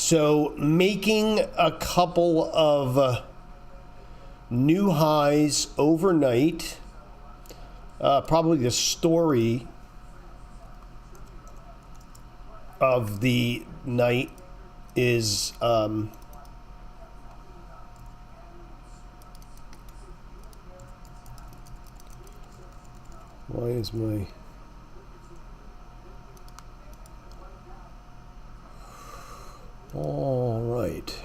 So making a couple of new highs overnight. Probably the story of the night is why is my all right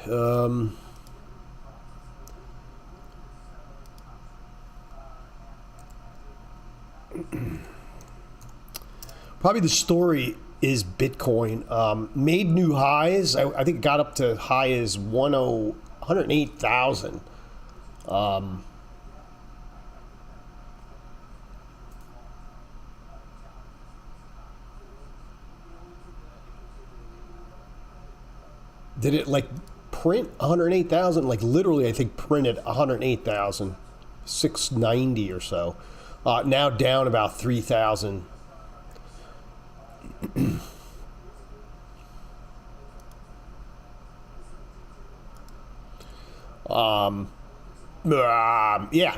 probably the story is Bitcoin made new highs. I think it got up to high as 108,000. Did it like print 108,000? Like literally, I think printed 108,690 or so. Now down about 3,000. Yeah,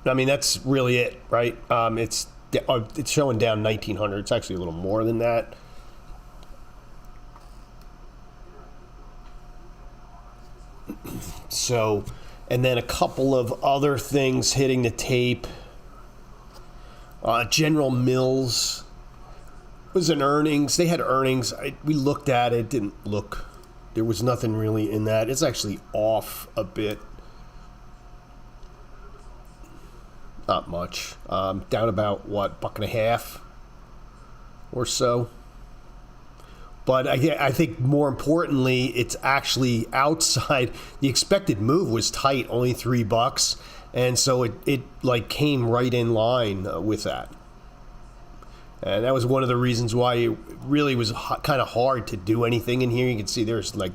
I mean that's really it, right? It's showing down 1,900. It's actually a little more than that. So, and then a couple of other things hitting the tape. General Mills was in earnings. They had earnings. We looked at it. Didn't look. There was nothing really in that. It's actually off a bit. Not much. Down about, what, $1.50 or so. But I think more importantly, it's actually outside. The expected move was tight, only $3. And so it like came right in line with that. And that was one of the reasons why it really was kind of hard to do anything in here. You can see there's like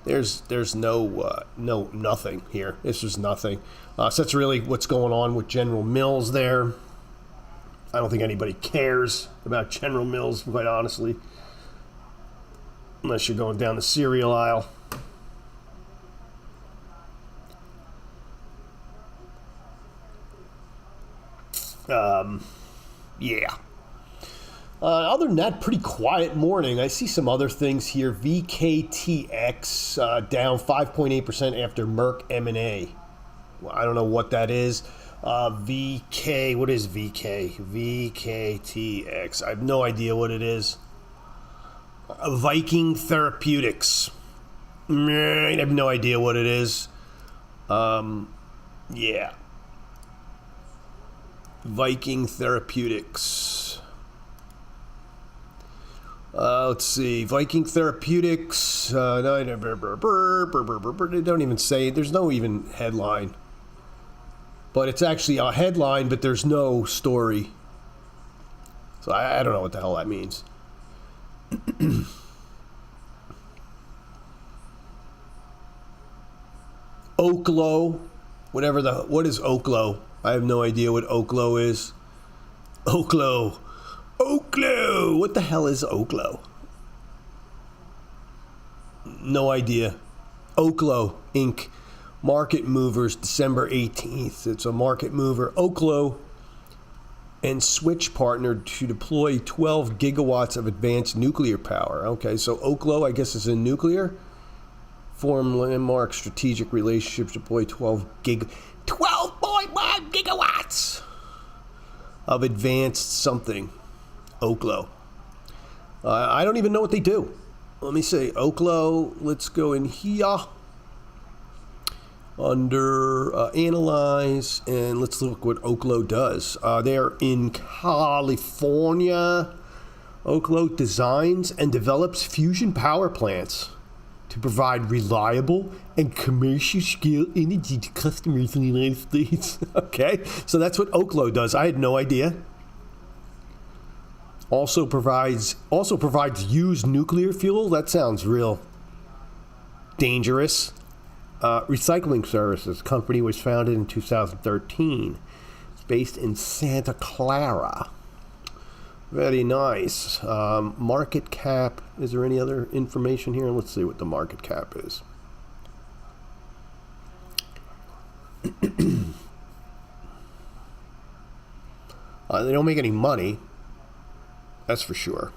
there's nothing here. This was nothing. So that's really what's going on with General Mills there. I don't think anybody cares about General Mills, quite honestly. Unless you're going down the cereal aisle. Yeah. Other than that, pretty quiet morning. I see some other things here. VKTX down 5.8% after Merck M&A. Well, I don't know what that is. VK, what is VK? VKTX. I have no idea what it is. Viking Therapeutics. I have no idea what it is. Yeah. Viking Therapeutics. Let's see. Viking Therapeutics. No, they don't even say it. There's no even headline. But it's actually a headline, but there's no story. So I don't know what the hell that means. Oklo. What is Oklo? I have no idea what Oklo is. Oklo. What the hell is Oklo? No idea. Oklo Inc. Market movers, December 18th. It's a market mover. Oklo and Switch partnered to deploy 12 gigawatts of advanced nuclear power. Okay, so Oklo, I guess, is in nuclear. Form landmark strategic relationships, deploy 12.1 gigawatts of advanced something. Oklo. I don't even know what they do. Let me say Oklo. Let's go in here under analyze, and let's look what Oklo does. They're in California. Oklo designs and develops fusion power plants to provide reliable and commercial scale energy to customers in the United States. Okay, so that's what Oklo does. I had no idea. Also provides used nuclear fuel. That sounds real dangerous. Recycling services. Company was founded in 2013. It's based in Santa Clara. Very nice. Market cap. Is there any other information here? Let's see what the market cap is. They don't make any money. That's for sure.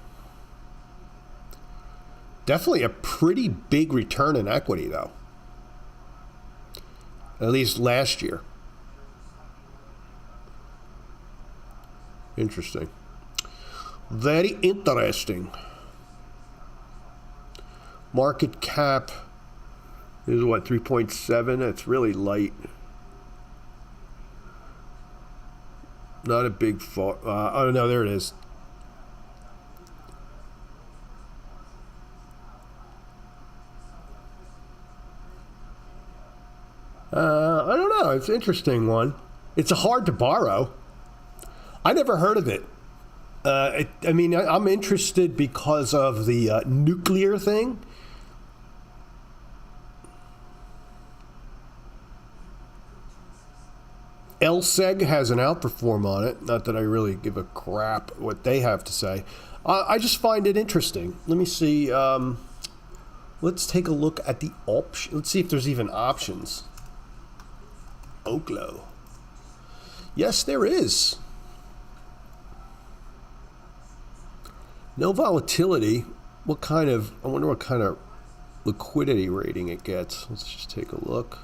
Definitely a pretty big return in equity, though. At least last year. Interesting. Very interesting. Market cap is what, 3.7? It's really light. Not a big fall. Oh, no, there it is. I don't know. It's an interesting one. It's hard to borrow. I never heard of it. I mean, I'm interested because of the nuclear thing. LSEG has an outperform on it. Not that I really give a crap what they have to say. I just find it interesting. Let me see. Let's take a look at the option. Let's see if there's even options. Oklo. Yes, there is. No volatility. What kind of, I wonder what kind of liquidity rating it gets. Let's just take a look.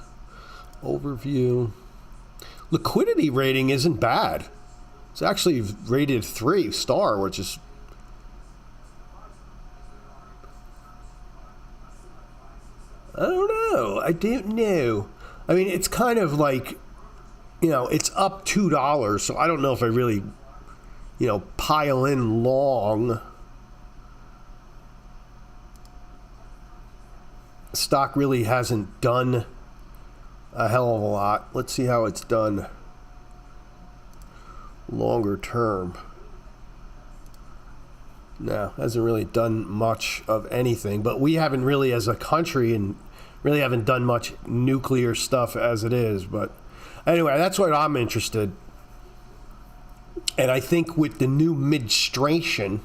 Overview. Liquidity rating isn't bad. It's actually rated 3-star, which is I don't know. I don't know. I mean, it's kind of like, you know, it's up $2, so I don't know if I really, you know, pile in long. Stock really hasn't done a hell of a lot. Let's see how it's done longer term. No, hasn't really done much of anything, but we haven't really as a country and really haven't done much nuclear stuff as it is. But anyway, that's what I'm interested. And I think with the new administration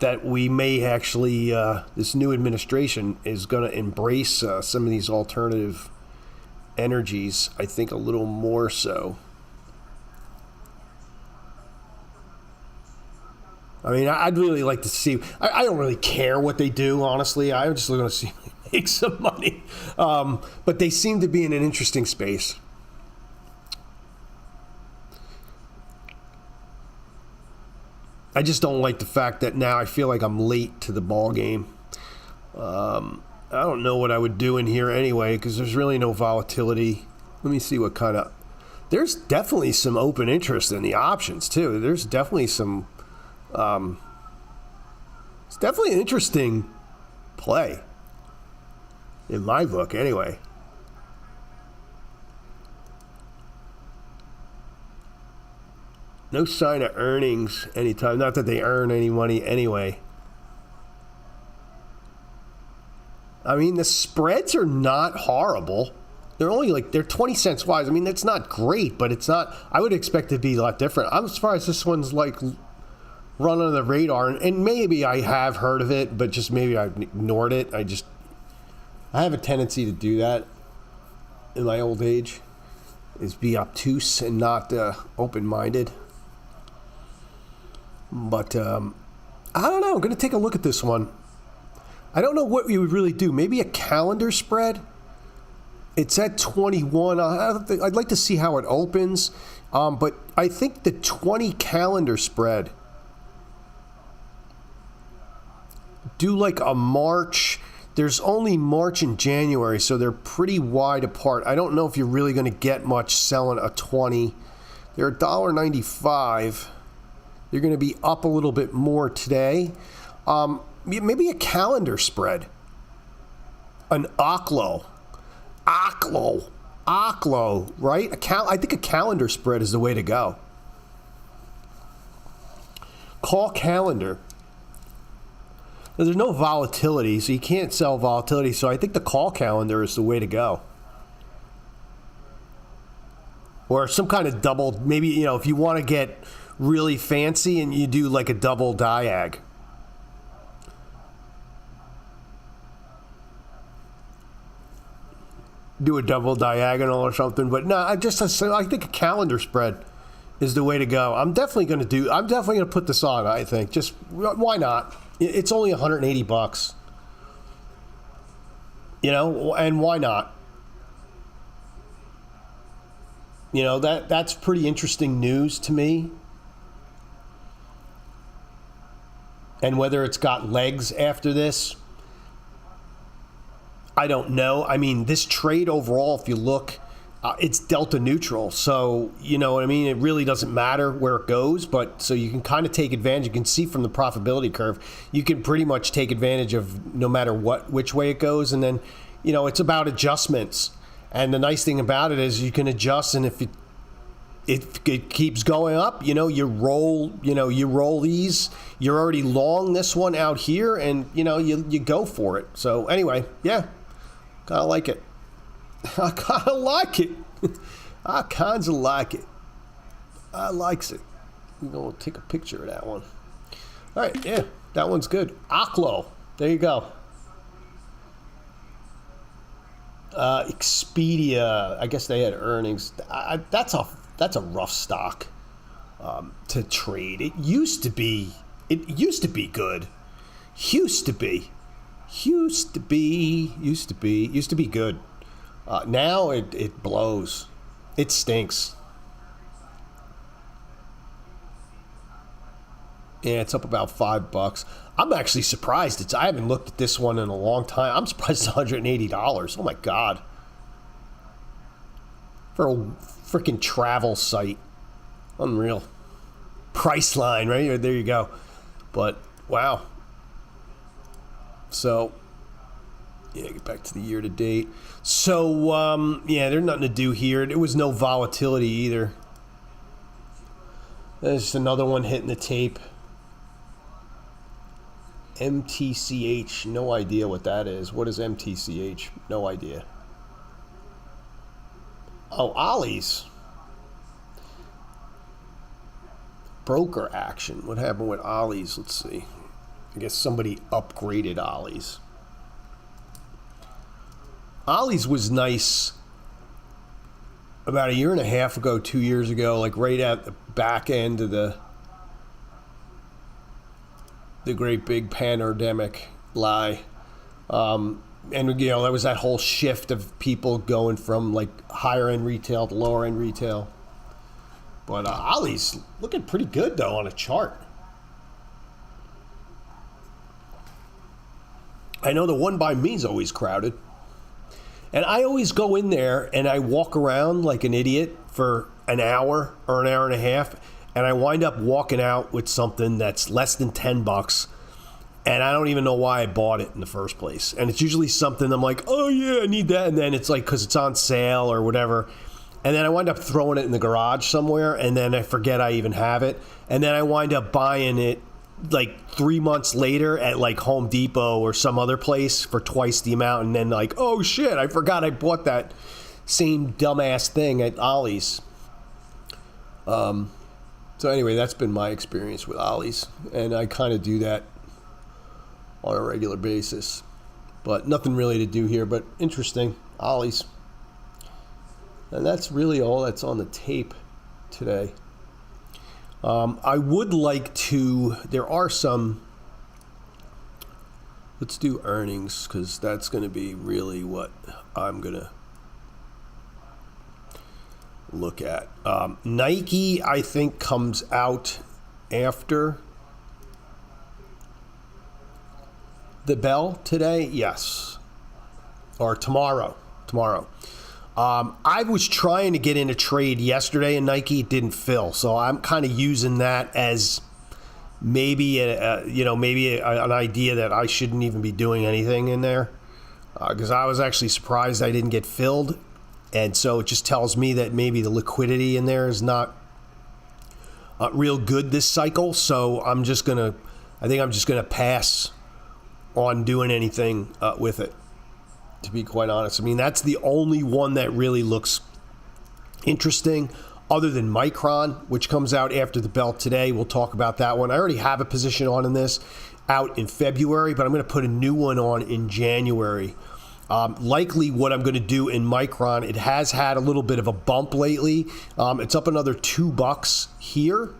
that we may actually, this new administration is going to embrace some of these alternative energies, I think a little more so. I mean, I'd really like to see. I don't really care what they do, honestly. I'm just going to see if they make some money. But they seem to be in an interesting space. I just don't like the fact that now I feel like I'm late to the ball game. I don't know what I would do in here anyway because there's really no volatility. Let me see what kind of. There's definitely some open interest in the options too. There's definitely some. It's definitely an interesting play in my book anyway. No sign of earnings anytime. Not that they earn any money anyway. I mean, the spreads are not horrible. They're only like, they're 20 cents wide. I mean, that's not great, but it's not, I would expect it to be a lot different. I'm as far as this one's like run under the radar, and maybe I have heard of it, but just maybe I've ignored it. I have a tendency to do that in my old age, is be obtuse and not open-minded. But I don't know. I'm going to take a look at this one. I don't know what we would really do. Maybe a calendar spread. It's at 21. I'd like to see how it opens. But I think the 20 calendar spread, do like a March. There's only March and January, so they're pretty wide apart. I don't know if you're really going to get much selling a 20. They're $1.95. They're going to be up a little bit more today. Maybe a calendar spread. An Oklo, right? I think a calendar spread is the way to go. Call calendar. There's no volatility, so you can't sell volatility. So I think the call calendar is the way to go. Or some kind of double, maybe, you know, if you want to get really fancy and you do like a double diag. Do a double diagonal or something, but no, I think a calendar spread is the way to go. I'm definitely going to put this on, I think. Just why not? It's only $180. You know, and why not? You know, that's pretty interesting news to me. And whether it's got legs after this, I don't know. I mean, this trade overall, if you look, it's delta neutral. So, you know what I mean? It really doesn't matter where it goes, but so you can kind of take advantage. You can see from the profitability curve, you can pretty much take advantage of no matter which way it goes. And then, you know, it's about adjustments. And the nice thing about it is you can adjust, and if it keeps going up, you know, you roll these. You're already long this one out here, and, you know, you go for it. So anyway, yeah, kind of like it. I kind of like it. I kinds of like it. I likes it. I'm going to take a picture of that one. All right, yeah, that one's good. Aklo, there you go. Expedia, I guess they had earnings. That's a rough stock to trade. It used to be good. Used to be good. Now it blows. It stinks. Yeah, it's up about $5. I'm actually surprised. I haven't looked at this one in a long time. I'm surprised it's $180. Oh my God. For a freaking travel site. Unreal. Priceline, right? There you go. But, wow. So, yeah, get back to the year to date. So, yeah, there's nothing to do here. There was no volatility either. There's just another one hitting the tape. MTCH, no idea what that is. What is MTCH? No idea. Oh, Ollie's. Broker action. What happened with Ollie's? Let's see. I guess somebody upgraded Ollie's. Ollie's was nice about a year and a half ago, 2 years ago, like right at the back end of the great big pandemic lie. And, you know, there was that whole shift of people going from, like, higher-end retail to lower-end retail. But Ollie's looking pretty good, though, on a chart. I know the one by me is always crowded. And I always go in there and I walk around like an idiot for an hour or an hour and a half, and I wind up walking out with something that's less than $10, and I don't even know why I bought it in the first place. And it's usually something I'm like, oh yeah, I need that, and then it's like because it's on sale or whatever, and then I wind up throwing it in the garage somewhere, and then I forget I even have it, and then I wind up buying it like 3 months later at like Home Depot or some other place for twice the amount, and then like, oh shit, I forgot I bought that same dumbass thing at Ollie's. So anyway, that's been my experience with Ollie's, and I kind of do that on a regular basis. But nothing really to do here, but interesting, Ollie's. And that's really all that's on the tape today. I would like to, there are some, let's do earnings, because that's going to be really what I'm going to look at. Nike, I think, comes out after the bell today. Yes. Or tomorrow. I was trying to get in a trade yesterday in Nike. It didn't fill. So I'm kind of using that as maybe an idea that I shouldn't even be doing anything in there. Because I was actually surprised I didn't get filled. And so it just tells me that maybe the liquidity in there is not real good this cycle. So I think I'm just going to pass on doing anything with it, to be quite honest. I mean, that's the only one that really looks interesting. other than Micron, which comes out after the bell today. We'll talk about that one. I already have a position on in this out in February, but I'm going to put a new one on in January. Likely what I'm going to do in Micron, it has had a little bit of a bump lately. It's up another $2 here.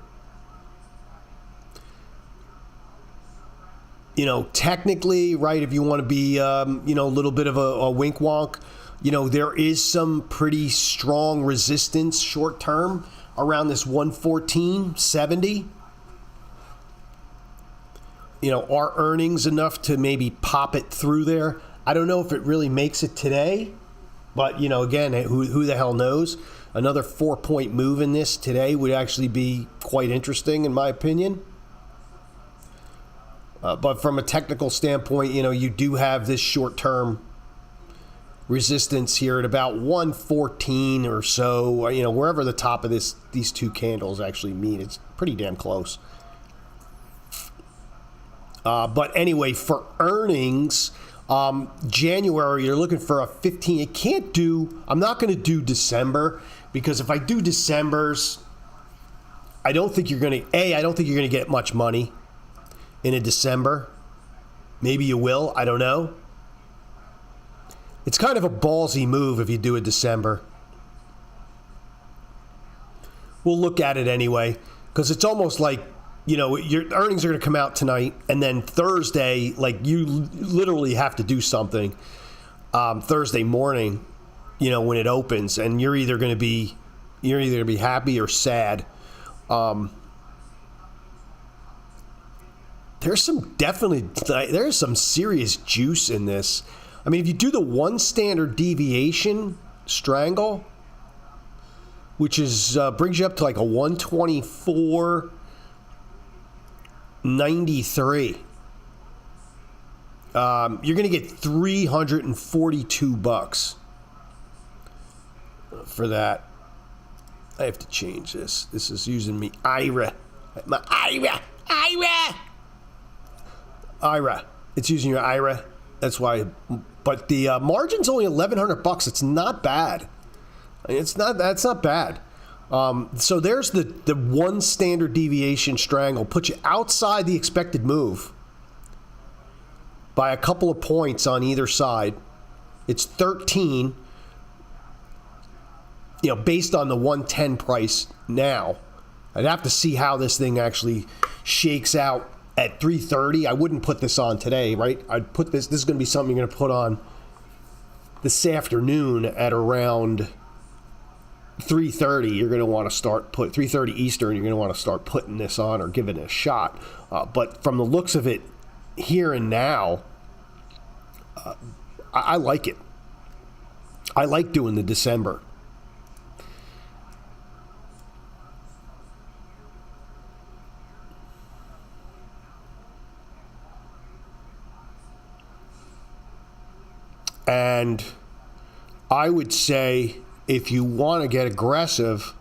You know, technically, right, if you want to be, you know, a little bit of a wink wonk, you know, there is some pretty strong resistance short term around this 114.70. You know, are earnings enough to maybe pop it through there? I don't know if it really makes it today, but, you know, again, who the hell knows? Another 4-point move in this today would actually be quite interesting, in my opinion. But from a technical standpoint, you know, you do have this short-term resistance here at about 114 or so, you know, wherever the top of these two candles actually meet. It's pretty damn close. But anyway, for earnings, January, you're looking for a 15. It can't do, I'm not going to do December, because if I do December's, I don't think you're going to, I don't think you're going to get much money in a December. Maybe you will, I don't know. It's kind of a ballsy move if you do a December. We'll look at it anyway, because it's almost like, you know, your earnings are going to come out tonight, and then Thursday, like, you literally have to do something Thursday morning, you know, when it opens, and you're either going to be happy or sad. There's some serious juice in this. I mean, if you do the one standard deviation strangle, which is brings you up to like a 124.93, you're going to get $342 for that. I have to change this. This is using me IRA. My IRA. It's using your IRA. That's why. But the margin's only $1,100. It's not bad. That's not bad. So there's the one standard deviation strangle. Put you outside the expected move by a couple of points on either side. It's 13. You know, based on the 110 price now. I'd have to see how this thing actually shakes out at 3:30. I wouldn't put this on today, right? I'd put this is going to be something you're going to put on this afternoon at around 3:30. You're going to want to start 3:30 Eastern. You're going to want to start putting this on or giving it a shot. But from the looks of it here and now, I like it. I like doing the December. And I would say if you want to get aggressive,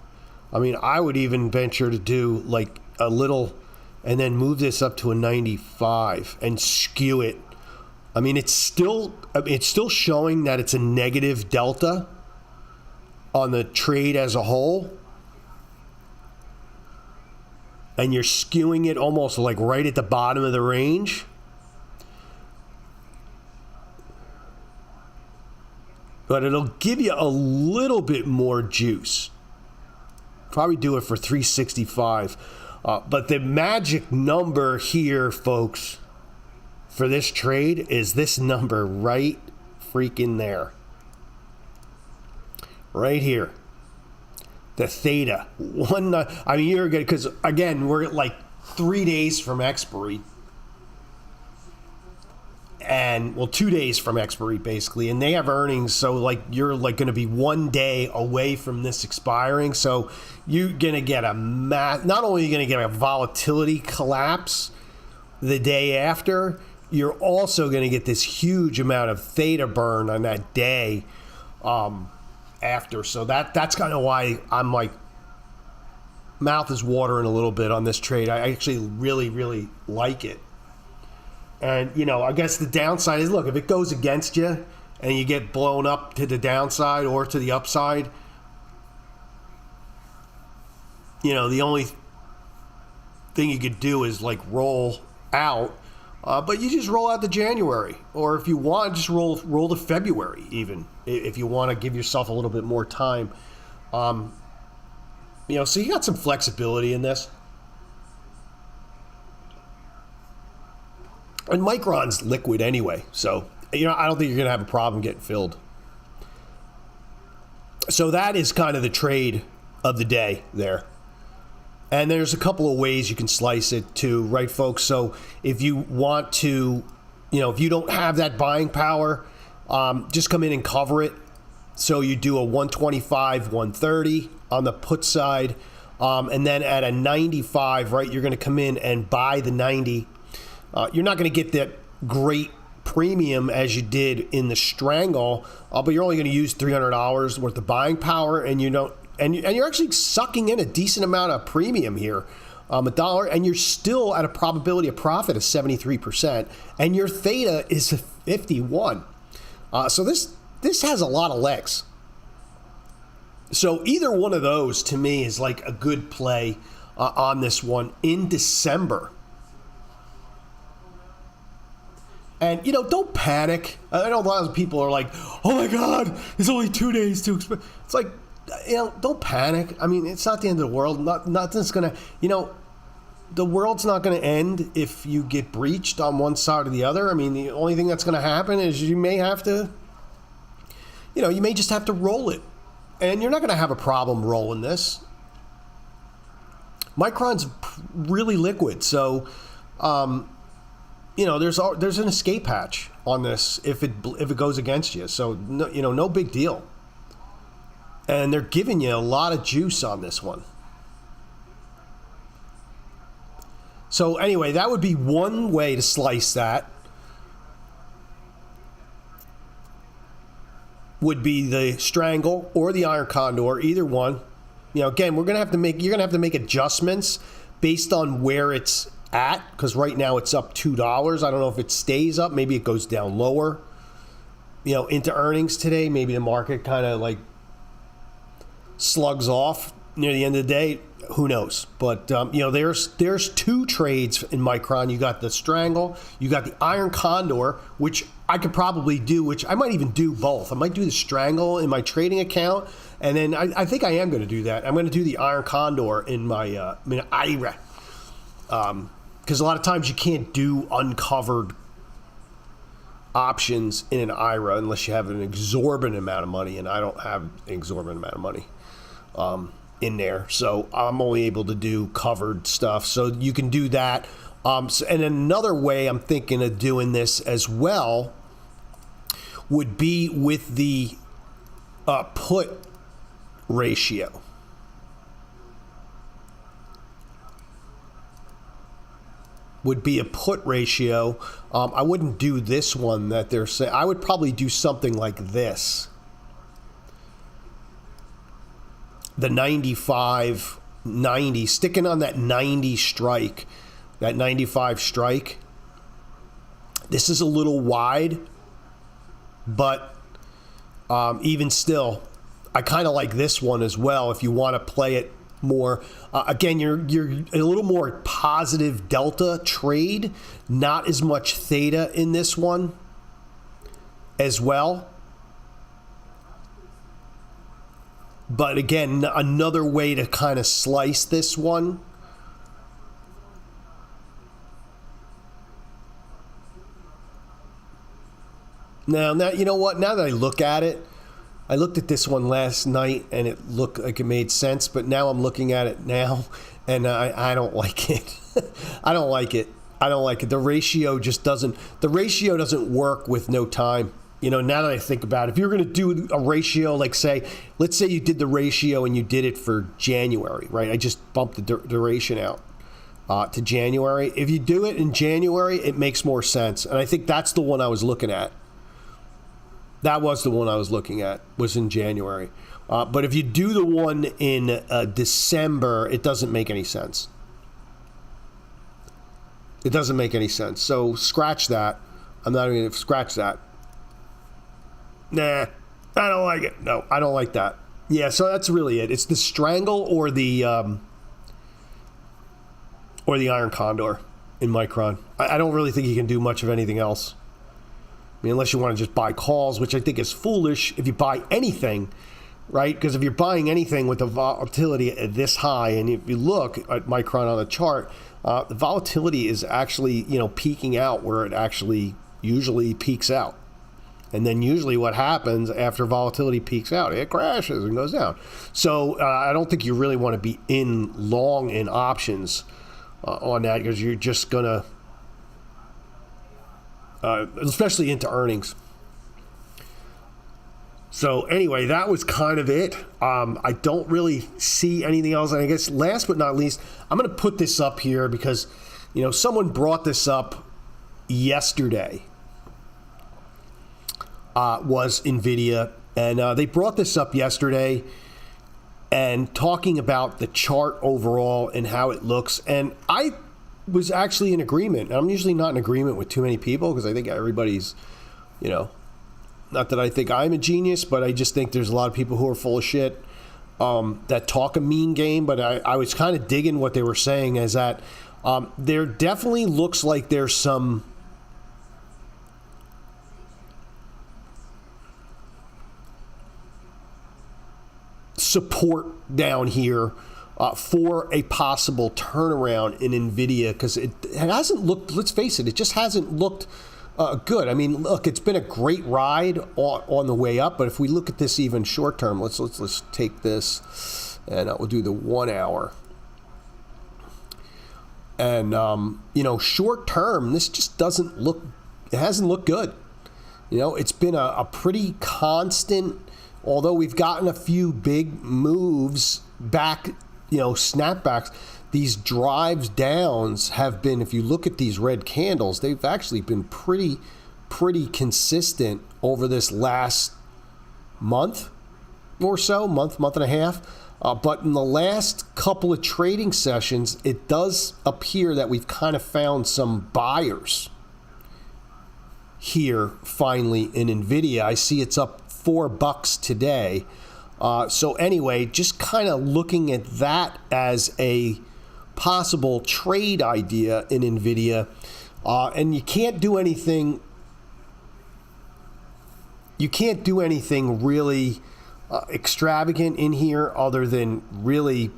I mean, I would even venture to do like a little and then move this up to a 95 and skew it. I mean, it's still showing that it's a negative delta on the trade as a whole. And you're skewing it almost like right at the bottom of the range. But it'll give you a little bit more juice. Probably do it for 365. But the magic number here, folks, for this trade is this number right freaking there. Right here. The theta. I mean, you're good because, again, we're at like 3 days from expiry. And, well, 2 days from expiry, basically. And they have earnings, so, like, you're, like, going to be 1 day away from this expiring. So you're going to get not only are you going to get a volatility collapse the day after, you're also going to get this huge amount of theta burn on that day after. So that's kind of why I'm, like, mouth is watering a little bit on this trade. I actually really, really like it. And, you know, I guess the downside is, look, if it goes against you and you get blown up to the downside or to the upside, the only thing you could do is like roll out, but you just roll out to January, or if you want, just roll to February, even if you want to give yourself a little bit more time. So you got some flexibility in this. And Micron's liquid anyway, so I don't think you're going to have a problem getting filled. So that is kind of the trade of the day there. And there's a couple of ways you can slice it too, right, folks? So if you want to, if you don't have that buying power, just come in and cover it. So you do a 125, 130 on the put side, and then at a 95, right, you're going to come in and buy the 90. You're not going to get that great premium as you did in the strangle, but you're only going to use $300 worth of buying power, and you're actually sucking in a decent amount of premium here, $1, and you're still at a probability of profit of 73%, and your theta is 51. So this has a lot of legs. So either one of those to me is like a good play on this one in December. And, don't panic. I know a lot of people are like, oh my God, it's only 2 days to expect. It's like, don't panic. I mean, it's not the end of the world. Nothing's going to, the world's not going to end if you get breached on one side or the other. I mean, the only thing that's going to happen is you may have to, you may just have to roll it. And you're not going to have a problem rolling this. Micron's really liquid. So, there's an escape hatch on this if it goes against you. So, no big deal. And they're giving you a lot of juice on this one. So anyway, that would be one way to slice that. Would be the strangle or the iron condor, either one. Again, you're gonna have to make adjustments based on where it's at, because right now it's up $2. I don't know if it stays up. Maybe it goes down lower. Into earnings today, maybe the market kind of like slugs off near the end of the day. Who knows? But there's two trades in Micron. You got the strangle, you got the iron condor, which I could probably do, which I might even do both. I might do the strangle in my trading account, and then I think I am going to do that. I'm going to do the iron condor in my IRA, because a lot of times you can't do uncovered options in an IRA unless you have an exorbitant amount of money, and I don't have an exorbitant amount of money in there, so I'm only able to do covered stuff. So you can do that. And another way I'm thinking of doing this as well would be with the put ratio. Would be a put ratio. I wouldn't do this one that they're saying. I would probably do something like this. The 95, 90, sticking on that 90 strike, that 95 strike. This is a little wide, but even still, I kind of like this one as well if you want to play it more. Again, you're a little more positive delta trade, not as much theta in this one as well. But again, another way to kind of slice this one. Now, you know what? Now that I look at it, I looked at this one last night and it looked like it made sense, but now I'm looking at it now and I don't like it. I don't like it. The ratio just doesn't work with no time. Now that I think about it, if you're going to do a ratio, like let's say you did the ratio and you did it for January, right? I just bumped the duration out to January. If you do it in January, it makes more sense. And I think that's the one I was looking at. That was the one I was looking at, was in January. But if you do the one in December, it doesn't make any sense. It doesn't make any sense. So scratch that. I'm not even going to scratch that. Nah, I don't like it. No, I don't like that. Yeah, so that's really it. It's the strangle or the or the Iron Condor in Micron. I don't really think you can do much of anything else. I mean, unless you want to just buy calls, which I think is foolish if you buy anything, right? Because if you're buying anything with the volatility this high, and if you look at Micron on the chart, the volatility is actually, peaking out where it actually usually peaks out. And then usually what happens after volatility peaks out, it crashes and goes down. So I don't think you really want to be in long in options on that, because you're just going to, especially into earnings. So anyway, that was kind of it. I don't really see anything else. And I guess last but not least, I'm going to put this up here because, someone brought this up yesterday. Was NVIDIA. And they brought this up yesterday and talking about the chart overall and how it looks. And I was actually in agreement. I'm usually not in agreement with too many people because I think everybody's, not that I think I'm a genius, but I just think there's a lot of people who are full of shit that talk a mean game. But I was kind of digging what they were saying is that there definitely looks like there's some support down here for a possible turnaround in NVIDIA, because it hasn't looked, let's face it just hasn't looked good. I mean, look, it's been a great ride on the way up, but if we look at this even short term, let's take this and we'll do the 1 hour. And short term, this just doesn't look, it hasn't looked good. It's been a pretty constant, although we've gotten a few big moves back, snapbacks, these drives downs have been, if you look at these red candles, they've actually been pretty consistent over this last month or so, month and a half. But in the last couple of trading sessions, it does appear that we've kind of found some buyers here finally in NVIDIA. I see it's up $4 today. So anyway, just kind of looking at that as a possible trade idea in NVIDIA. And you can't do anything really extravagant in here other than really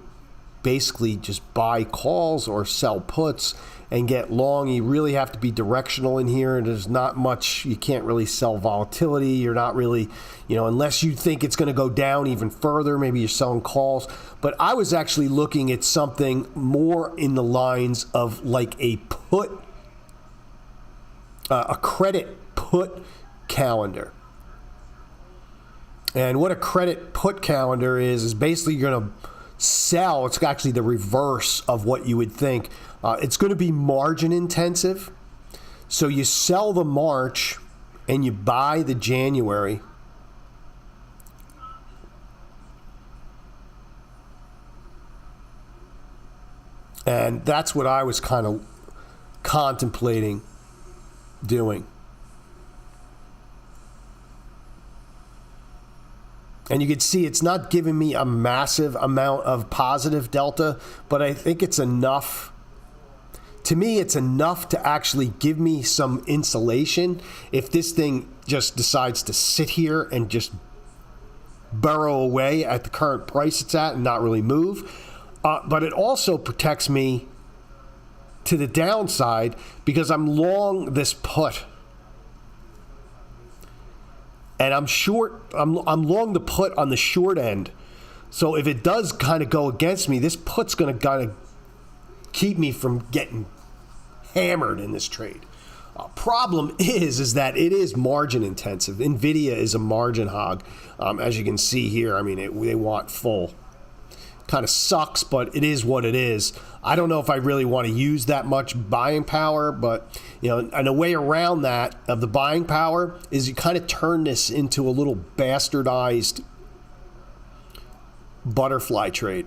basically just buy calls or sell puts and get long. You really have to be directional in here. There's not much, you can't really sell volatility. You're not really, unless you think it's going to go down even further, maybe you're selling calls. But I was actually looking at something more in the lines of like a put, a credit put calendar. And what a credit put calendar is basically you're going to sell. It's actually the reverse of what you would think. It's going to be margin intensive. So you sell the March and you buy the January. And that's what I was kind of contemplating doing. And you can see it's not giving me a massive amount of positive delta, but I think it's enough. To me, it's enough to actually give me some insulation if this thing just decides to sit here and just burrow away at the current price it's at and not really move. But it also protects me to the downside because I'm long this put. And I'm short, I'm long the put on the short end. So if it does kind of go against me, this put's going to kind of keep me from getting hammered in this trade. Problem is that it is margin intensive. NVIDIA is a margin hog. As you can see here, I mean, they want full. Kind of sucks, but it is what it is. I don't know if I really want to use that much buying power, but and a way around that of the buying power is you kind of turn this into a little bastardized butterfly trade.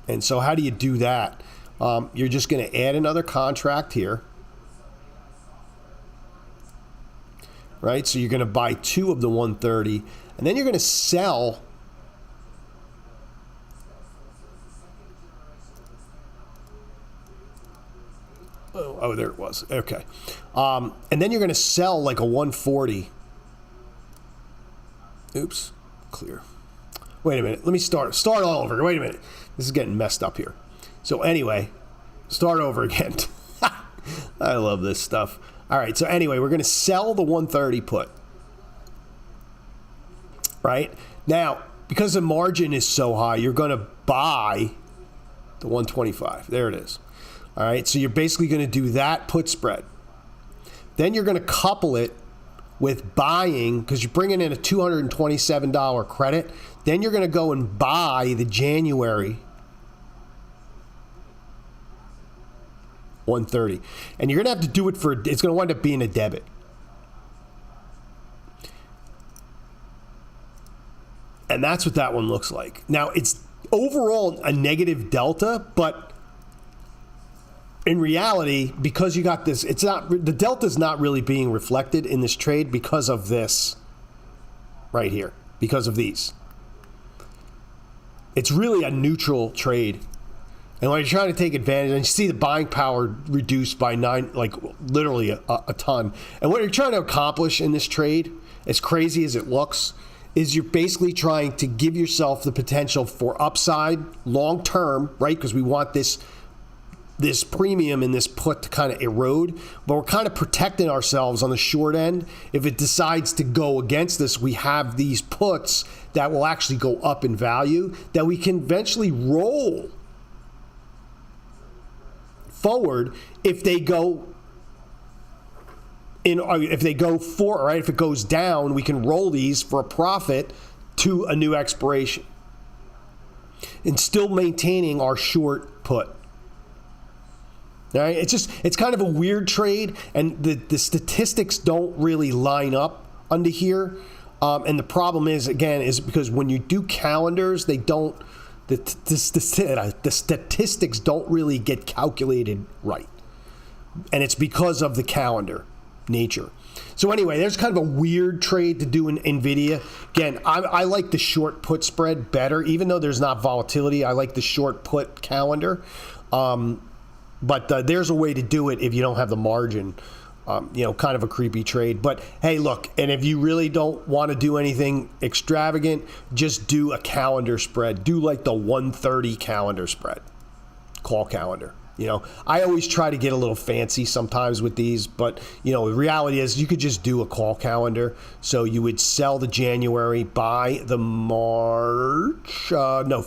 And so how do you do that? You're just going to add another contract here, right? So you're going to buy 2 of the 130, and then you're going to sell Oh, there it was. Okay. And then you're going to sell like a 140. Oops. Clear. Wait a minute. Let me start all over. Wait a minute. This is getting messed up here. So anyway, start over again. I love this stuff. All right. So anyway, we're going to sell the 130 put. Right? Now, because the margin is so high, you're going to buy the 125. There it is. All right. So you're basically going to do that put spread. Then you're going to couple it with buying, because you're bringing in a $227 credit. Then you're going to go and buy the January 130. And you're going to have to do it for, it's going to wind up being a debit. And that's what that one looks like. Now, it's overall a negative delta, but in reality, because you got this, it's not, the delta is not really being reflected in this trade because of this right here, because of these. It's really a neutral trade. And when you're trying to take advantage, and you see the buying power reduced by literally a ton. And what you're trying to accomplish in this trade, as crazy as it looks, is you're basically trying to give yourself the potential for upside long term, right? Because we want this premium in this put to kind of erode, but we're kind of protecting ourselves on the short end. If it decides to go against this, we have these puts that will actually go up in value that we can eventually roll forward if they go if it goes down, we can roll these for a profit to a new expiration and still maintaining our short put. All right, it's kind of a weird trade, and the statistics don't really line up under here. And the problem is because when you do calendars, they don't. The statistics don't really get calculated right, and it's because of the calendar nature. So anyway, there's kind of a weird trade to do in NVIDIA. Again, I like the short put spread better, even though there's not volatility. I like the short put calendar. But there's a way to do it if you don't have the margin. Kind of a creepy trade. But hey, look, and if you really don't want to do anything extravagant, just do a calendar spread. Do like the 130 calendar spread, call calendar. I always try to get a little fancy sometimes with these, but the reality is you could just do a call calendar. So you would sell the January, buy the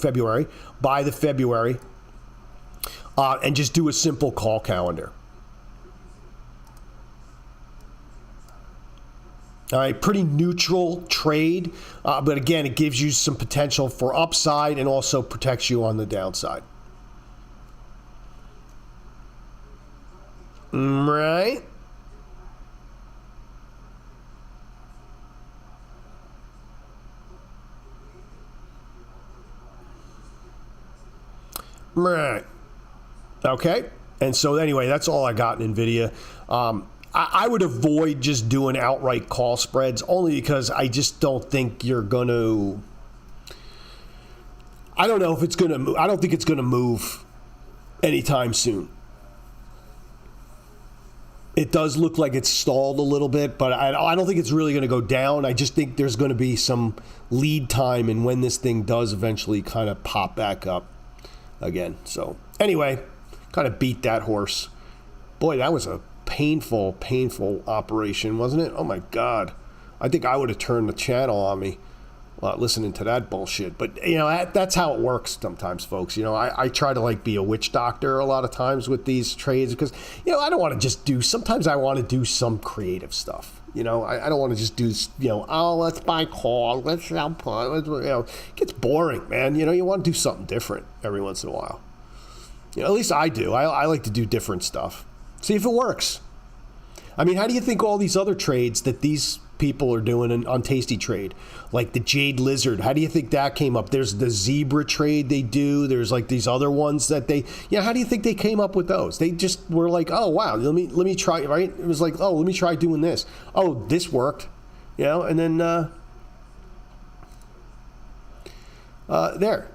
February, buy the February. And just do a simple call calendar. All right, pretty neutral trade, but again, it gives you some potential for upside and also protects you on the downside. Right? Right. Okay, and so anyway, that's all I got in NVIDIA. I would avoid just doing outright call spreads only because I just don't think you're going to... I don't know if it's going to move. I don't think it's going to move anytime soon. It does look like it's stalled a little bit, but I don't think it's really going to go down. I just think there's going to be some lead time in when this thing does eventually kind of pop back up again. So anyway... kind of beat that horse. Boy, that was a painful operation, wasn't it? Oh my God. I think I would have turned the channel on me listening to that bullshit. But, that's how it works sometimes, folks. I try to be a witch doctor a lot of times with these trades because, I don't want to just sometimes I want to do some creative stuff. I don't want to just do, let's buy call, let's sell put. It gets boring, man. You want to do something different every once in a while. At least I do. I like to do different stuff. See if it works. I mean, how do you think all these other trades that these people are doing on Tasty Trade, like the Jade Lizard, how do you think that came up? There's the Zebra trade they do. There's these other ones that how do you think they came up with those? They just were like, oh, wow, let me try, right? It was like, oh, let me try doing this. Oh, this worked, and then there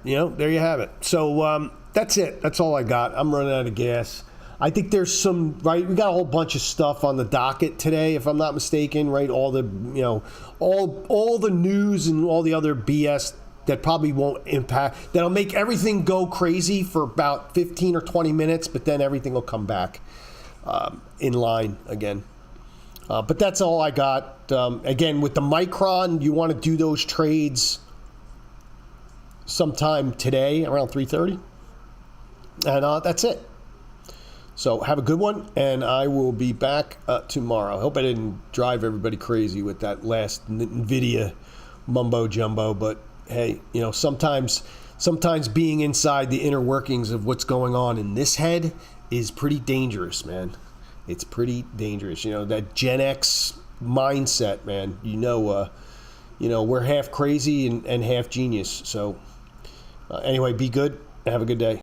you have it. So, that's it. That's all I got. I'm running out of gas. I think there's some, right, we got a whole bunch of stuff on the docket today, if I'm not mistaken, right? All the, you know, all the news and all the other BS that probably won't impact, that'll make everything go crazy for about 15 or 20 minutes, but then everything will come back in line again. But that's all I got. Again, with the Micron, you want to do those trades sometime today around 3:30. And that's it. So have a good one, and I will be back tomorrow. I hope I didn't drive everybody crazy with that last NVIDIA mumbo jumbo, but hey, you know, sometimes being inside the inner workings of what's going on in this head is pretty dangerous, man. It's pretty dangerous. You know, that Gen X mindset, man. You know, we're half crazy and half genius. So anyway, be good and have a good day.